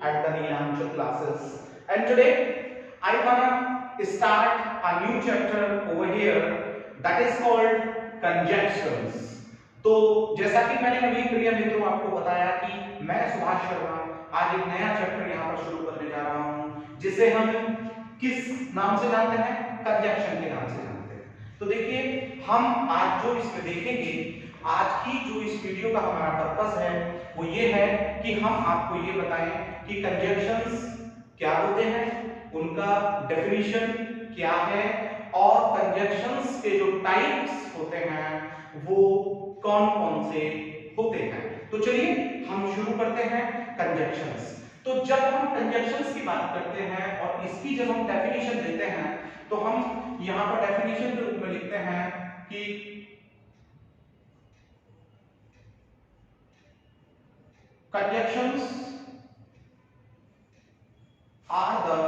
at the Neelamchal classes. And today I wanna start a new chapter over here that is called conjunctions. तो जैसा कि मैंने अभी प्रिय मित्रों आपको बताया कि मैं सुभाष शर्मा आज एक नया चैप्टर यहाँ पर शुरू करने जा रहा हूँ जिसे हम किस नाम से जानते हैं, कंजंक्शन के नाम से जानते हैं। तो देखिए हम आज जो इसमें देखेंगे, आज की जो इस वीडियो का हमारा पर्पस है वो ये है कि हम आपको ये बताएं कि कंजंक्शंस क्या होते हैं, उनका डेफिनेशन क्या है और कंजंक्शंस के जो टाइप्स होते हैं वो कौन कौन से होते हैं। तो चलिए हम शुरू करते हैं कंजंक्शंस। तो जब हम कंजंक्शंस की बात करते हैं और इसकी जब हम डेफिनेशन देते हैं तो हम यहां पर डेफिनेशन के रूप में लिखते हैं कि conjunctions are the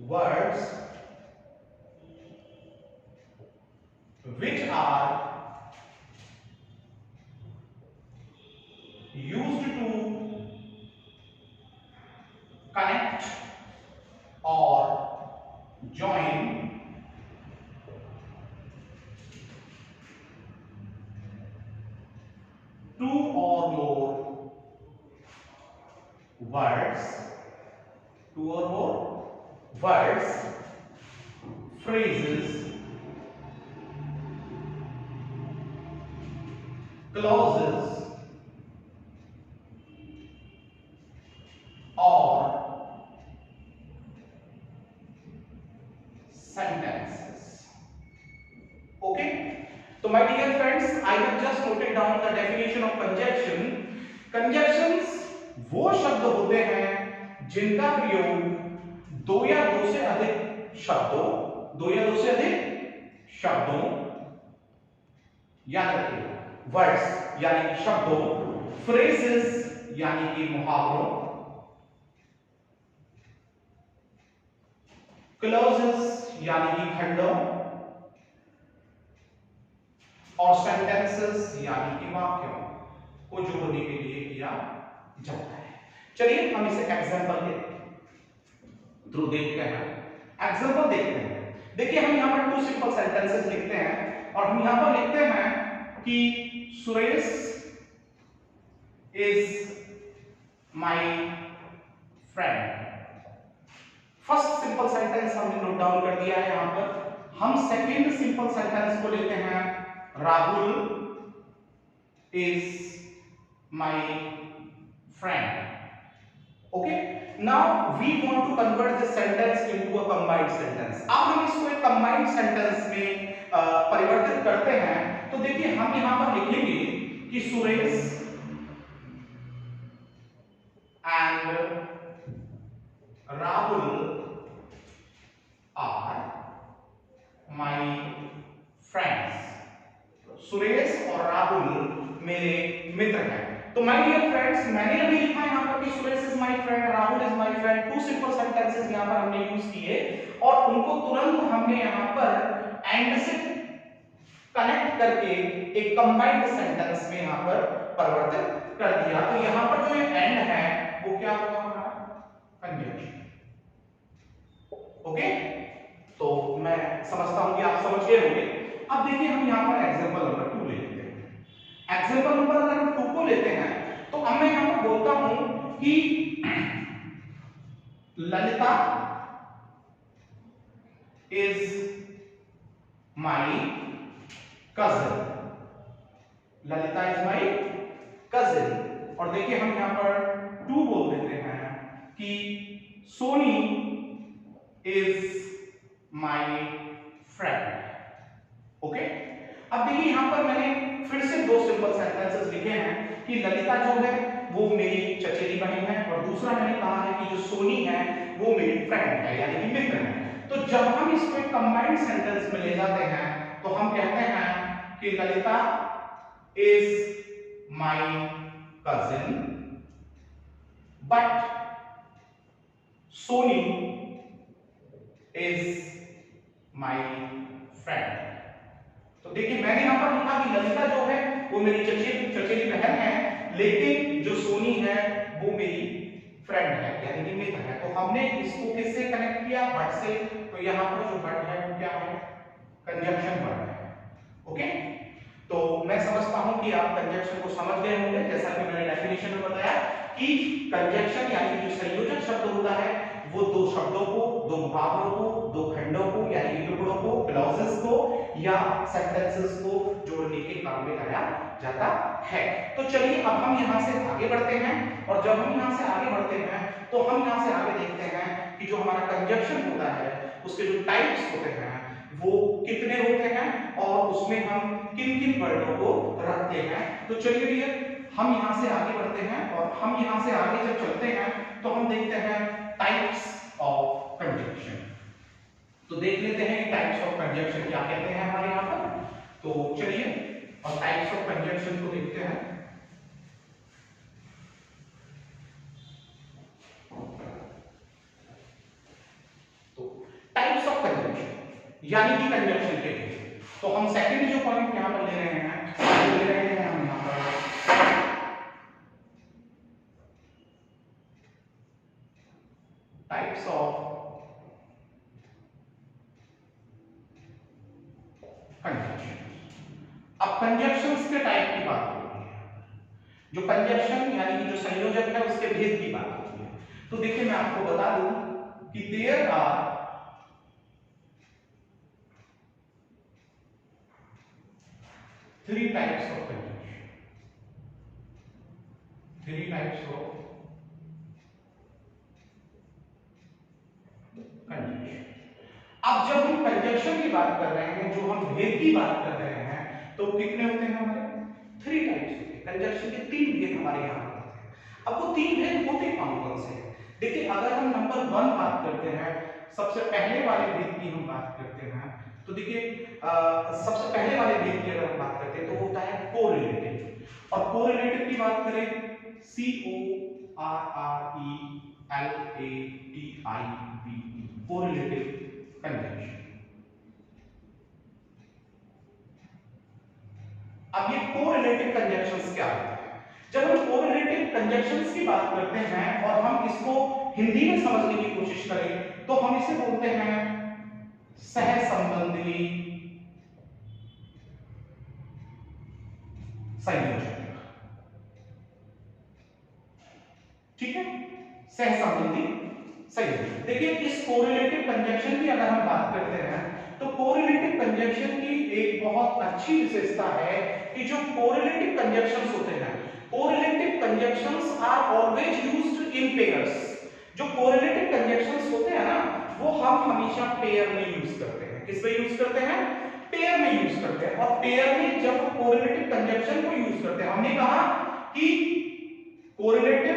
words which are used to connect or join two or more words, phrases, clauses or sentences. Okay, so my dear friends, I have just noted down the definition of conjunction. Conjunctions वो शब्द होते हैं जिनका प्रयोग दो या दो से अधिक शब्दों याद रखिए, वर्ड्स यानी कि शब्दों, फ्रेजेस यानी कि मुहावरों, क्लॉजेस यानी कि खंडों और सेंटेंसेस यानी कि वाक्यों को जोड़ने के लिए किया जाता है। चलिए हम इसे एग्जांपल के थ्रू देखते हैं। एग्जांपल देखते हैं। देखिए हम यहां पर टू सिंपल सेंटेंसेस लिखते हैं और हम यहां पर लिखते हैं कि Suresh is my friend. First simple sentence हमने नोट डाउन कर दिया है यहां पर। हम सेकंड सिंपल सेंटेंस को लेते हैं, Rahul is my friend. Okay, now we want to convert this sentence into a combined sentence. अब हम इसको एक कंबाइंड सेंटेंस में परिवर्तित करते हैं। तो देखिए हम यहां पर लिखेंगे कि Suresh and Rahul are my friends. Suresh और राहुल मेरे मित्र हैं। तो माय डियर फ्रेंड्स, मैंने अभी लिखा यहां पर कि Suresh is my friend, Rahul is my friend. Two simple sentences यहां पर हमने यूज किए और उनको तुरंत हमने यहां पर एंड से कनेक्ट करके एक कंबाइंड सेंटेंस में यहां पर परिवर्तित कर दिया। तो यहां पर जो एंड है वो क्या होगा हमारा, कंजंक्शन। ओके, तो मैं समझता हूं कि आप समझ गए होंगे। अब देखिए हम यहां पर एग्जांपल नंबर 2 ले लेते हैं। एग्जांपल नंबर अगर हम 2 को लेते हैं तो अब मैं यहां पर बोलता हूं कि Lalita is my cousin. Lalita is my cousin. और देखिए हम यहां पर 2 बोल देते हैं कि Soni is my friend. Okay, अब देखिए यहां पर मैंने फिर से 2 सिंपल सेंटेंसेस लिखे हैं कि ललिता जो है वो मेरी चचेरी बहन है और दूसरा मैंने कहा है कि जो सोनी है वो मेरी फ्रेंड है यानी कि मित्र है। तो जब हम इसको एक कंबाइंड सेंटेंस में ले जाते हैं तो हम कहते हैं कि Lalita is my cousin but Soni is my friend. तो देखिए मैंने यहां पर लिखा कि ललिता जो है वो मेरी चचेरी बहन है, लेकिन जो सोनी है है वो मेरी फ्रेंड है यानी कि मित्र है। तो हमने इसको किससे कनेक्ट किया? बट से। तो यहाँ पर जो बट है वो क्या है? कंजंक्शन वर्ड है। ओके, तो मैं समझता हूं कि आप कंजंक्शन को समझ गए होंगे। जैसा कि मैंने डेफिनेशन में बताया कि कंजंक्शन यानी जो संयोजक शब्द होता है वो दो शब्दों को, दो मुहावरों को, दो खंडों को यानी कि टुकड़ों को, क्लॉजेस को या सेंटेंसेस को जोड़ने के काम में लाया जाता है। तो चलिए अब हम यहां से आगे बढ़ते हैं, और जब हम यहां से आगे बढ़ते हैं तो हम यहां से आगे देखते हैं कि जो हमारा कंजंक्शन होता है उसके जो टाइप्स होते हैं वो कितने होते हैं और उसमें हम किन-किन वर्डों को रखते हैं। तो चलिए डियर हम यहां से आगे बढ़ते हैं, और हम यहां से आगे जब चलते हैं तो हम देखते हैं टाइप्स ऑफ कंजंक्शन। तो देख लेते हैं कि टाइप्स ऑफ कंजंक्शन क्या कहते हैं हमारे यहां पर। तो चलिए और टाइप्स ऑफ कंजंक्शन को देखते हैं। तो टाइप्स ऑफ कंजंक्शन यानी कि कंजंक्शन के लिए तो हम सेकंड जो पॉइंट यहां पर ले रहे हैं वो ले रहे हैं हम यहां पर टाइप्स ऑफ कंजंक्शन। अब कंजंक्शंस के टाइप की बात होती है, जो कंजंक्शन यानी कि जो संयोजक है उसके भेद की बात होती है। तो देखिए मैं आपको बता दूं कि there are three types of conjunction, three types of conjunction। अब जब हम कंजंक्शन की बात कर रहे हैं, जो हम भेद की बात कर रहे हैं, तो कितने होते हैं हमारे? थ्री टाइप्स होते हैं। कंजंक्शन के तीन भेद हमारे यहाँ होते हैं। अब वो तीन भेद होते कौन कौन से हैं? देखिए अगर हम नंबर 1 बात करते हैं, सबसे पहले वाले भेद की हम बात करते हैं, तो देखिए सबसे पहले वाले भेद की अगर हम बात करते हैं तो होता है कोरिलेटिव। और कोरिलेटिव की बात करें CORRELATIV, कोरिलेटिव कंजंक्शन। अब ये कोरिलेटिव कंजंक्शंस क्या होते हैं? जब हम कोरिलेटिव कंजंक्शंस की बात करते हैं और हम इसको हिंदी में समझने की कोशिश करें तो हम इसे बोलते हैं सहसंबंधी संयोजक। ठीक है, सहसंबंधी संयोजक। देखिए इस कोरिलेटिव कंजंक्शन की अगर हम बात करते हैं तो कोरिलेटिव कंजंक्शन की एक बहुत अच्छी विशेषता है कि जो कोरिलेटिव कंजंक्शंस होते हैं, correlative conjunctions are always used in pairs. जो कोरिलेटिव कंजंक्शंस होते हैं ना वो हम हमेशा पेयर में यूज करते हैं। किस में यूज करते हैं? पेयर में यूज करते हैं। और पेयर में जब हम कोरिलेटिव कंजंक्शन को यूज करते हैं, हमने कहा कि correlative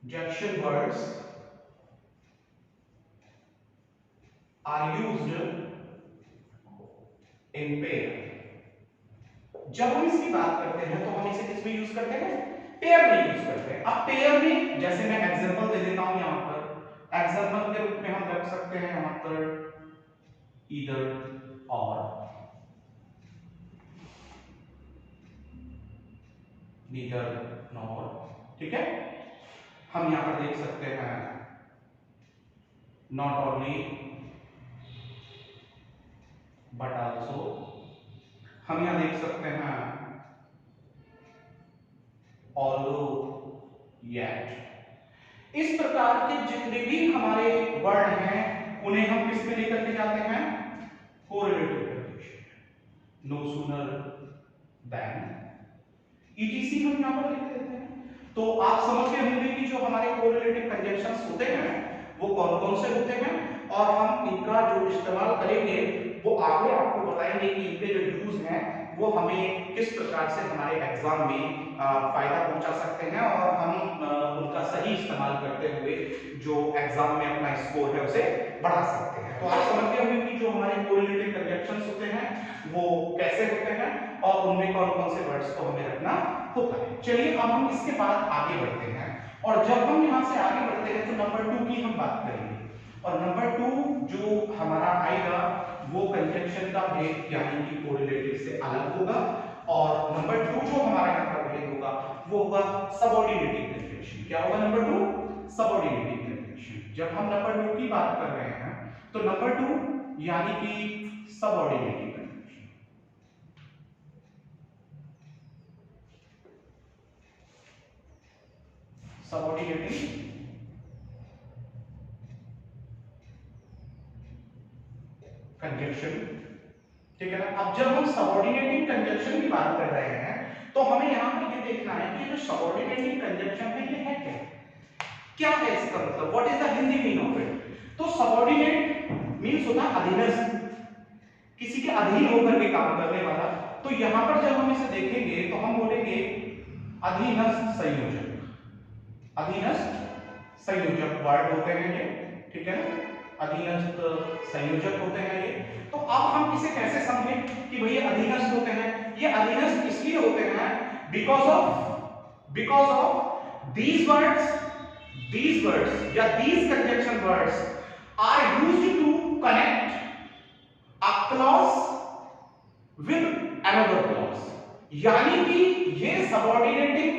conjunction words are used in pair। जब हम इसकी बात करते हैं तो हम इसे किस में यूज करते हैं? पेयर में यूज करते हैं। अब पेयर में जैसे मैं एग्जांपल दे देता हूं, यहां पर एग्जांपल के रूप में हम रख सकते हैं यहां पर ईदर और, नीदर नॉर। ठीक है, हम यहां पर देख सकते हैं नॉट ओनली बट आल्सो। हम यहां देख सकते हैं ऑल्दो, येट। इस प्रकार के जितने भी हमारे वर्ड हैं उन्हें हम किस में लेकर के जाते हैं? Correlative conjunction. No sooner than ETC हम यहां पर लिख देते हैं। तो आप समझ गए होंगे कि जो हमारे कोरिलेटिव कंजंक्शंस होते हैं वो कौन-कौन से होते हैं, और हम इनका जो इस्तेमाल करेंगे वो आगे आपको बताएंगे कि इनके जो यूज हैं वो हमें किस प्रकार से हमारे एग्जाम में फायदा पहुंचा सकते हैं, और हम उनका सही इस्तेमाल करते हुए जो एग्जाम में अपना स्कोर है उसे बढ़ा सकते हैं। तो आप समझ गए होंगे कि जो हमारे कोरिलेटिव कंजंक्शंस होते हैं वो कैसे होते हैं और उनमें कौन-कौन से वर्ड्स को हमें रखना होता है। चलिए अब हम इसके बाद आगे बढ़ते हैं, और जब हम यहां से आगे बढ़ते हैं तो नंबर 2 की हम बात करेंगे। और नंबर 2 वो कंजक्शन का भेद यानी कि कोरिलेटिव से अलग होगा, और नंबर 2 जो हमारा यहाँ पर भेद होगा वो होगा सबऑर्डिनेटिंग कंजक्शन। क्या होगा नंबर 2? Subordinating conjunction. जब हम नंबर 2 की बात कर रहे हैं तो नंबर 2 यानी कि सबऑर्डिनेटिंग कंजक्शन। सबऑर्डिनेटिंग कंजक्शन, ठीक है ना। अब जब हम सबऑर्डिनेटिंग कंजक्शन की बात कर रहे हैं तो हमें यहाँ पर ये देखना है कि जो सबऑर्डिनेटिंग कंजक्शन है ये है क्या, क्या है इसका मतलब, what is the Hindi mean of it. तो सबऑर्डिनेट मींस होता है अधीनस्थ, किसी के अधीन होकर के काम करने वाला। तो यहां पर जब हम इसे देखेंगे तो हम बोलेंगे अधीनस्थ संयोजक, अधीनस्थ संयोजक वर्ड होते हैं ये, ठीक है ना, अधीनस्थ संयोजक होते हैं ये। तो अब हम इसे कैसे समझें कि भैया अधीनस्थ होते हैं। ये अधीनस्थ इसलिए होते हैं बिकॉज ऑफ these words या these conjunction words are used to connect a clause with another clause, यानी कि ये सबऑर्डिनेटिंग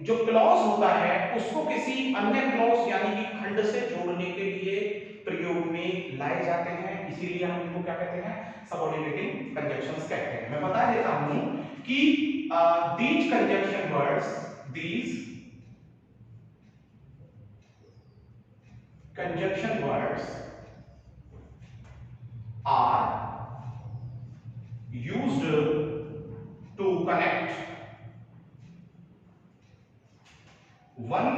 जो क्लॉज होता है उसको किसी अन्य क्लॉज यानी कि खंड से जोड़ने के लिए प्रयोग में लाए जाते हैं, इसीलिए हम इनको क्या कहते हैं, सबऑर्डिनेटिंग कंजक्शंस कहते हैं। मैं बता देता हूं कि these conjunction words are used to connect one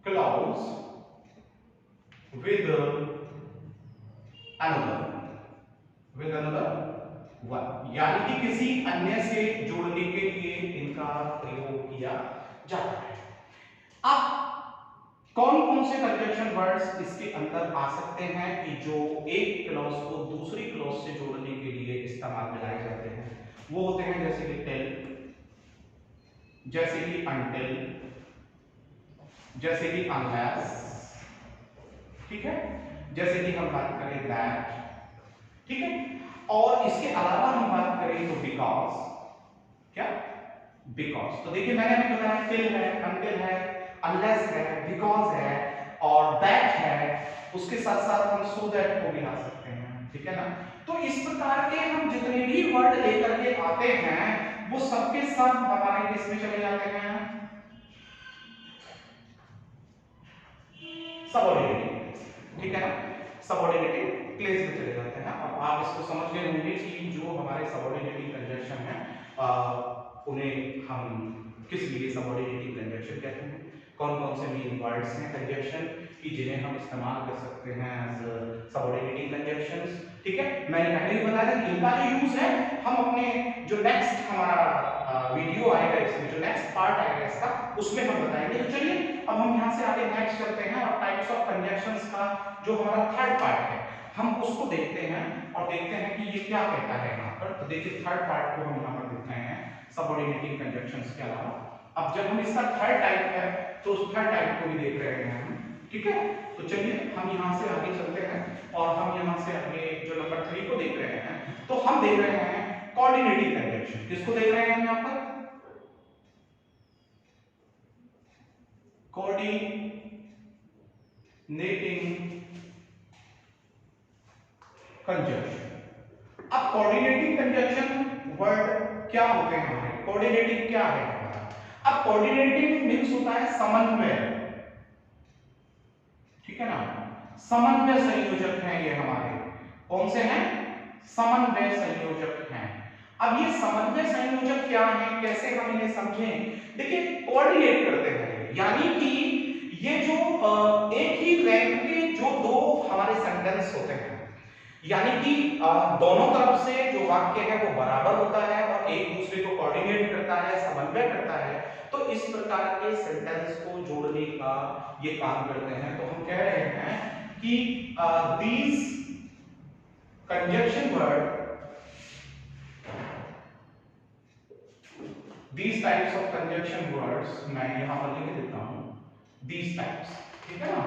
clause with another one, यानी कि किसी अन्य से जोड़ने के लिए इनका प्रयोग किया जाता है। अब कौन कौन से कंजक्शन वर्ड्स इसके अंदर आ सकते हैं कि जो एक क्लॉज को दूसरी क्लॉज से जोड़ने के लिए इस्तेमाल में लाए जाते हैं, वो होते हैं जैसे कि टिल, जैसे कि अनटिल, जैसे कि अनलेस, ठीक है, जैसे कि हम बात करें दैट, ठीक है, और इसके अलावा हम बात करें तो बिकॉज, क्या, बिकॉज। तो देखिए मैंने अभी बताया टिल है, अनटिल है, अनलेस है, बिकॉज है और दैट है, उसके साथ साथ हम सो दैट को भी ला सकते हैं, ठीक है ना। तो इस प्रकार के हम जितने भी वर्ड लेकर के आते हैं वो सबके सब हमारे किस में चले जाते हैं, सबऑर्डिनेटिंग, ठीक है ना, सबऑर्डिनेटिंग प्लेस में चले जाते हैं। अब आप इसको समझ गए होंगे कि जो हमारे सबऑर्डिनेटिंग कंजक्शन है उन्हें हम किस लिए सबऑर्डिनेटिंग कंजक्शन कहते हैं, कौन कौन से मेन वर्ड्स हैं कंजक्शन की जिन्हें हम इस्तेमाल कर सकते हैं एज सबऑर्डिनेटिंग कंजक्शंस, ठीक है। मैंने पहले ही बताया कि इनका जो यूज है हम अपने जो नेक्स्ट हमारा वीडियो आएगा, इसमें जो नेक्स्ट पार्ट आएगा इसका, उसमें हम बताएंगे। तो चलिए अब हम यहां से आगे नेक्स्ट चलते हैं और टाइप्स ऑफ कंजक्शंस का जो हमारा थर्ड पार्ट है हम उसको देखते हैं और देखते हैं कि ये क्या कहता है यहाँ पर। तो देखिए थर्ड पार्ट को हम यहाँ पर देख रहे हैं सबऑर्डिनेटिंग कंजक्शंस के अलावा। अब जब हम इसका थर्ड टाइप है तो उस थर्ड टाइप को भी देख रहे हैं हम, ठीक है। तो चलिए हम यहाँ से आगे चलते हैं और हम यहाँ से आगे जो नंबर 3 को देख रहे हैं तो हम देख रहे हैं कोऑर्डिनेटिंग कंजक्शन। किसको देख रहे हैं हम यहाँ पर, कोऑर्डिनेटिंग कंजक्शन। अब कोऑर्डिनेटिंग कंजक्शन वर्ड क्या होते हैं हमारे, कोऑर्डिनेटिंग क्या है हमारा। अब कोऑर्डिनेटिंग मींस होता है समन्वय, ठीक है ना, समन्वय संयोजक हैं ये हमारे, कौन से हैं, समन्वय संयोजक हैं। अब ये समन्वय संयोजक क्या है, कैसे हम इन्हें समझें। देखिए कोऑर्डिनेट करते हैं यानी कि ये जो एक ही रैंक के जो दो हमारे सेंटेंस होते हैं, यानी कि दोनों तरफ से जो वाक्य है वो बराबर होता है और एक दूसरे को कोऑर्डिनेट करता है, समन्वय करता है, तो इस प्रकार के सेंटेंस को जोड़ने का ये काम करते हैं। तो हम कह रहे हैं कि these conjunction word, these types of conjunction words, मैं यहां पर लिख देता हूं these types, ठीक है ना,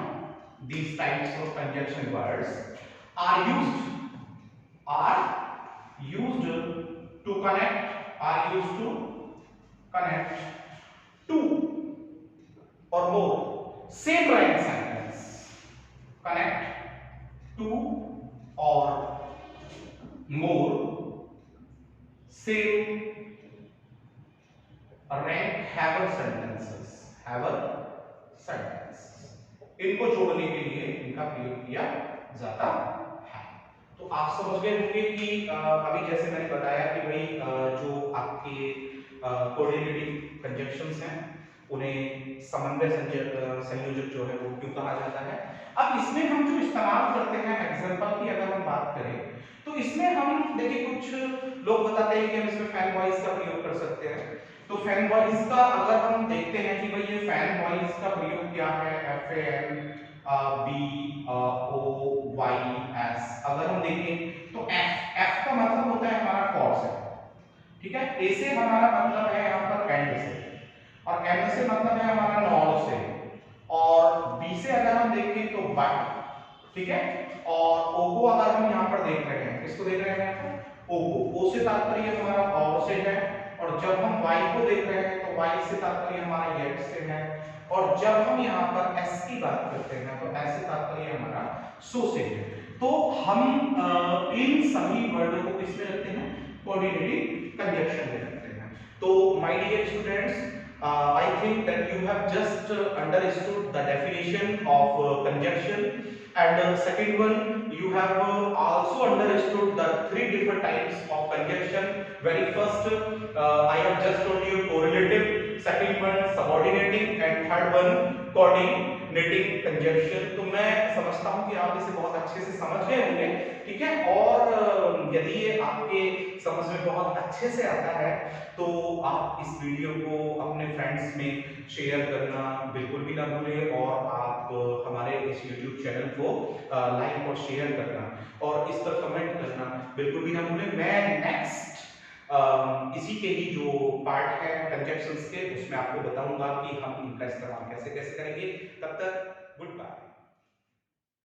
these types of conjunction words are used to connect two or more same rank sentence. Connect two or more same rank have sentences इनको जोड़ने के लिए इनका प्रयोग किया जाता है। तो आप समझ गए होंगे कि अभी जैसे मैंने बताया कि भाई जो आपके कोऑर्डिनेटिंग कंजंक्शंस हैं उन्हें समन्वय संयोजक जो है वो क्यों कहा जाता है। अब इसमें हम जो इस्तेमाल करते हैं एग्जांपल की अगर हम बात करें तो इसमें हम देखिए कुछ लोग बताते हैं कि हम इसमें फैन वॉइस का प्रयोग कर सकते हैं। तो फैन वॉइस का अगर हम देखते हैं कि भाई ये फैन वॉइस का प्रयोग क्या है, F A N B O Y S, अगर हम देखें तो एफ का मतलब होता है हमारा फॉर से, ठीक है। ए से हमारा मतलब है यहाँ पर एंड से, और एम से मतलब है हमारा नॉर से, और बी से अगर हम देखें तो बट, ठीक है। और ओ को अगर हम यहाँ पर देख रहे हैं, किसको देख रहे हैं, ओ को, ओ से तात्पर्य हमारा और से है, और जब हम y को देख रहे हैं तो y से तात्पर्य हमारा येट से है, और जब हम यहाँ पर s की बात करते हैं तो s से तात्पर्य हमारा सो से है। तो हम इन सभी वर्डों को किसमें रखते हैं, कोऑर्डिनेटिंग कंजंक्शन में रखते हैं। तो my dear students, I think that you have just understood the definition of conjunction, and second one, you have also understood the three different types of conjunction. Very first, I have just told you correlative, second one subordinating, and third one coordinating conjunction. तो मैं समझता हूँ कि आप इसे बहुत अच्छे से समझ गए होंगे, ठीक है। और यदि ये आपके समझ में बहुत अच्छे से आता है तो आप इस वीडियो को अपने फ्रेंड्स में शेयर करना बिल्कुल भी ना भूलें, और आप हमारे इस YouTube चैनल को लाइक और शेयर करना और इस पर कमेंट करना बिल्कुल भी ना भूलें। मैं नेक्स्ट इसी के ही जो पार्ट है कंजंक्शंस के, उसमें आपको बताऊंगा कि हम इनका इस्तेमाल कैसे कैसे करेंगे। तब तक गुड बाय।